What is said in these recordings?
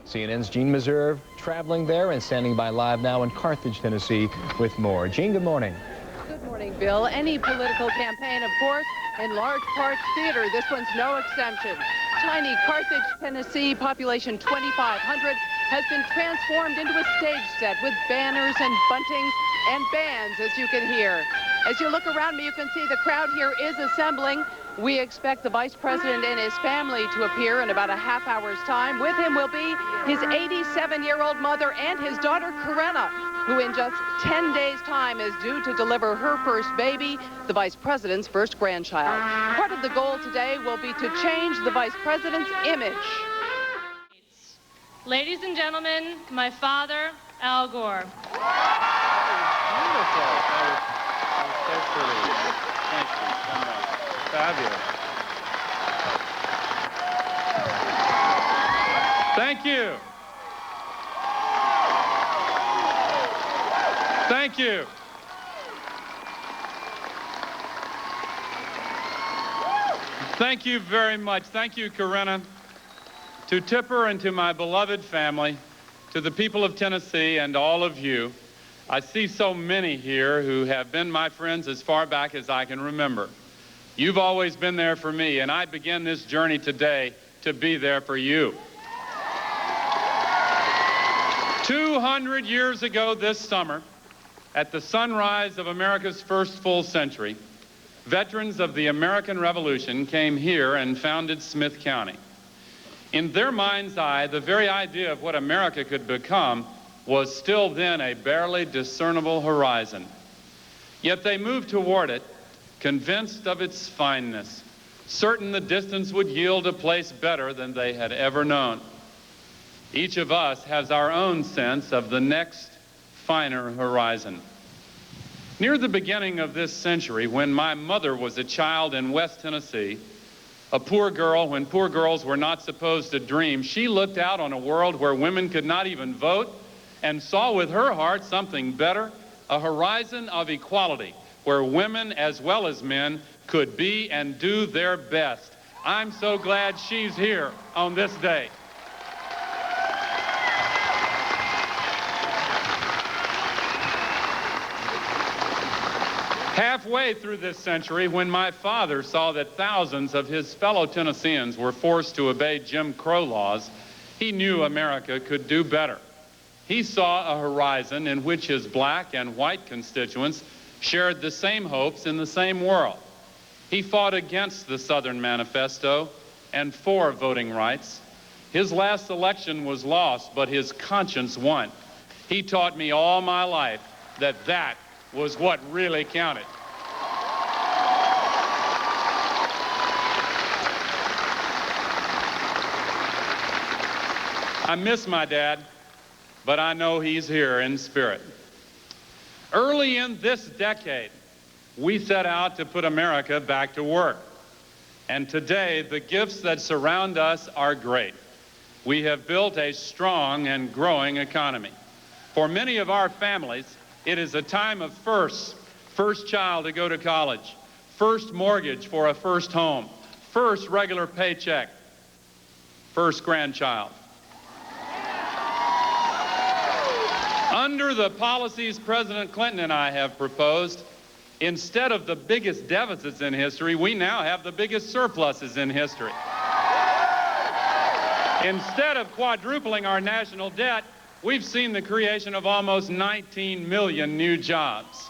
CNN's Gene Meserve traveling there and standing by live now in Carthage, Tennessee with more. Gene, good morning. Good morning, Bill. Any political campaign, of course, in large parts theater. This one's no exception. Tiny Carthage, Tennessee, population 2,500, has been transformed into a stage set with banners and buntings and bands, as you can hear. As you look around me, you can see the crowd here is assembling. We expect the vice president and his family to appear in about a half hour's time. With him will be his 87-year-old mother and his daughter, Corinna, who in just 10 days' time is due to deliver her first baby, the vice president's first grandchild. Part of the goal today will be to change the vice president's image. Ladies and gentlemen, my father, Al Gore. Beautiful. That was so pretty. Thank you so much. Fabulous. Thank you. Thank you. Thank you very much. Thank you, Corinna. To Tipper and to my beloved family, to the people of Tennessee and all of you, I see so many here who have been my friends as far back as I can remember. You've always been there for me, and I begin this journey today to be there for you. 200 years ago this summer, at the sunrise of America's first full century, veterans of the American Revolution came here and founded Smith County. In their mind's eye, the very idea of what America could become was still then a barely discernible horizon. Yet they moved toward it, convinced of its fineness, certain the distance would yield a place better than they had ever known. Each of us has our own sense of the next finer horizon. Near the beginning of this century, when my mother was a child in West Tennessee, a poor girl when poor girls were not supposed to dream, she looked out on a world where women could not even vote and saw with her heart something better, a horizon of equality where women as well as men could be and do their best. I'm so glad she's here on this day. Halfway through this century, when my father saw that thousands of his fellow Tennesseans were forced to obey Jim Crow laws, he knew America could do better. He saw a horizon in which his black and white constituents shared the same hopes in the same world. He fought against the Southern Manifesto and for voting rights. His last election was lost, but his conscience won. He taught me all my life that that was what really counted. I miss my dad, but I know he's here in spirit. Early in this decade, we set out to put America back to work. And today, the gifts that surround us are great. We have built a strong and growing economy. For many of our families, it is a time of firsts. First child to go to college, first mortgage for a first home, first regular paycheck, first grandchild. Under the policies President Clinton and I have proposed, instead of the biggest deficits in history, we now have the biggest surpluses in history. Instead of quadrupling our national debt, we've seen the creation of almost 19 million new jobs.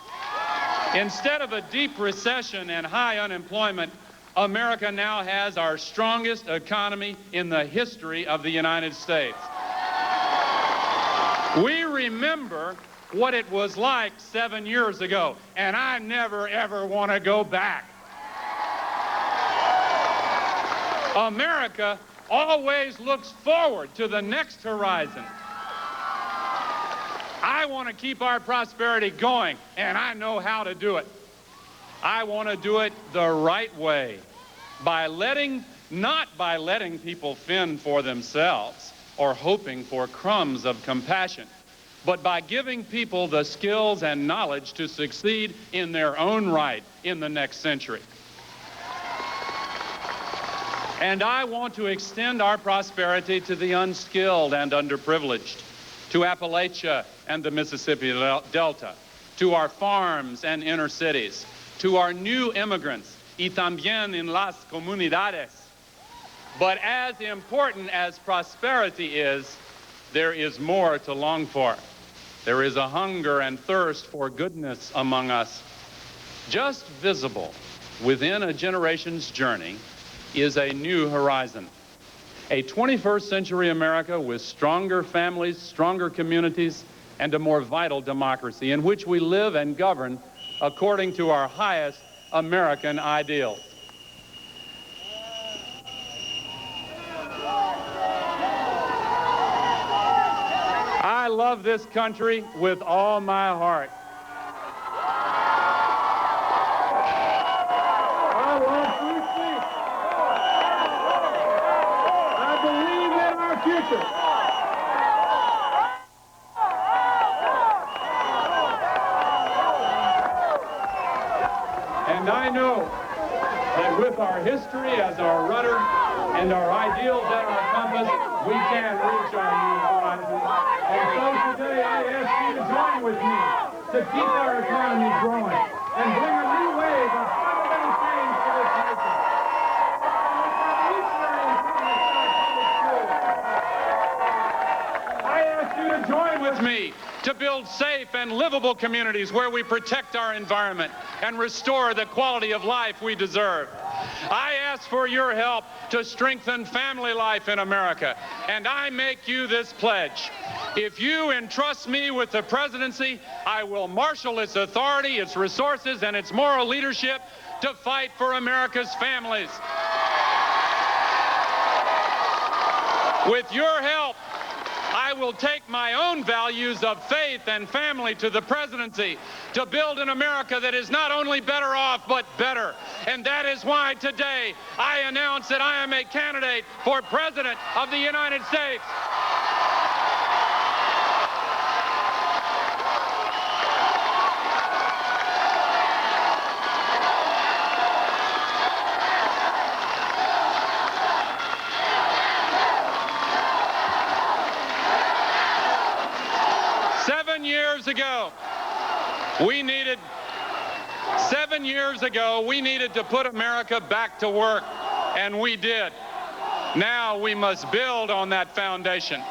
Instead of a deep recession and high unemployment, America now has our strongest economy in the history of the United States. We remember what it was like 7 years ago, and I never, ever want to go back. America always looks forward to the next horizon. I want to keep our prosperity going, and I know how to do it. I want to do it the right way, not by letting people fend for themselves or hoping for crumbs of compassion, but by giving people the skills and knowledge to succeed in their own right in the next century. And I want to extend our prosperity to the unskilled and underprivileged, to Appalachia and the Mississippi Delta, to our farms and inner cities, to our new immigrants, y también en las comunidades. But as important as prosperity is, there is more to long for. There is a hunger and thirst for goodness among us. Just visible within a generation's journey is a new horizon. A 21st century America with stronger families, stronger communities, and a more vital democracy in which we live and govern according to our highest American ideals. I love this country with all my heart. I love free speech. I believe in our future. And I know that with our history as our rudder and our ideals at our compass, we can reach our new horizons. And so today I ask you to join with me to keep our economy growing and bring a new wave of fundamental change to this nation. I ask you to join with me to build safe and livable communities where we protect our environment and restore the quality of life we deserve. I ask for your help to strengthen family life in America, and I make you this pledge. If you entrust me with the presidency, I will marshal its authority, its resources, and its moral leadership to fight for America's families. With your help, I will take my own values of faith and family to the presidency to build an America that is not only better off, but better. And that is why today I announce that I am a candidate for President of the United States. Seven years ago, we needed to put America back to work, and we did. Now we must build on that foundation.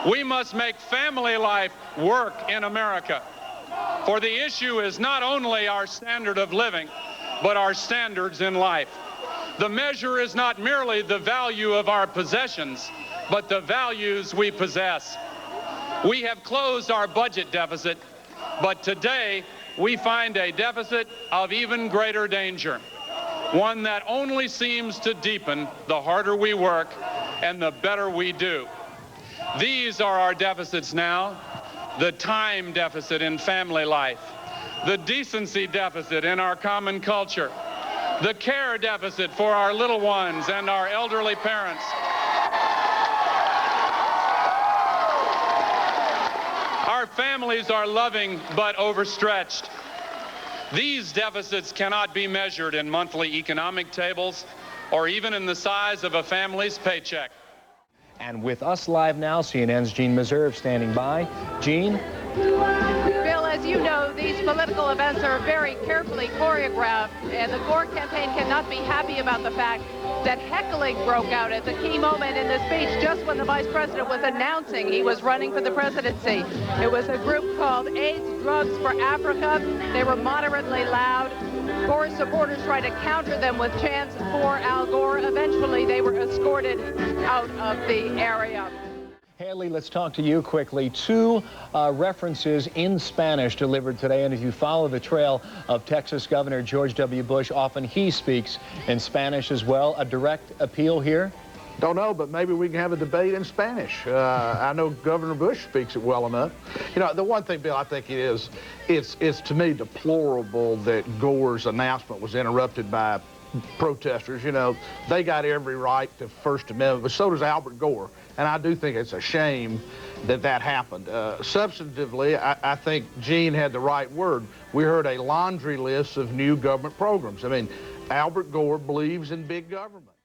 We must make family life work in America. For the issue is not only our standard of living, but our standards in life. The measure is not merely the value of our possessions, but the values we possess. We have closed our budget deficit, but today we find a deficit of even greater danger, one that only seems to deepen the harder we work and the better we do. These are our deficits now: the time deficit in family life, the decency deficit in our common culture, the care deficit for our little ones and our elderly parents, our families are loving but overstretched. These deficits cannot be measured in monthly economic tables or even in the size of a family's paycheck. And with us live now, CNN's Jean Meserve standing by. Jean? Bill, as you know, these political events are very carefully choreographed, and the Gore campaign cannot be happy about the fact that heckling broke out at the key moment in the speech just when the vice president was announcing he was running for the presidency. It was a group called AIDS Drugs for Africa. They were moderately loud. Gore supporters tried to counter them with chants for Al Gore. Eventually, they were escorted out of the area. Haley, let's talk to you quickly. Two references in Spanish delivered today, and if you follow the trail of Texas Governor George W. Bush, often he speaks in Spanish as well. A direct appeal here? Don't know, but maybe we can have a debate in Spanish. I know Governor Bush speaks it well enough. You know, the one thing, Bill, I think it's to me deplorable that Gore's announcement was interrupted by protesters. You know, they got every right to First Amendment, but so does Albert Gore. And I do think it's a shame that that happened. Substantively, I think Gene had the right word. We heard a laundry list of new government programs. I mean, Albert Gore believes in big government.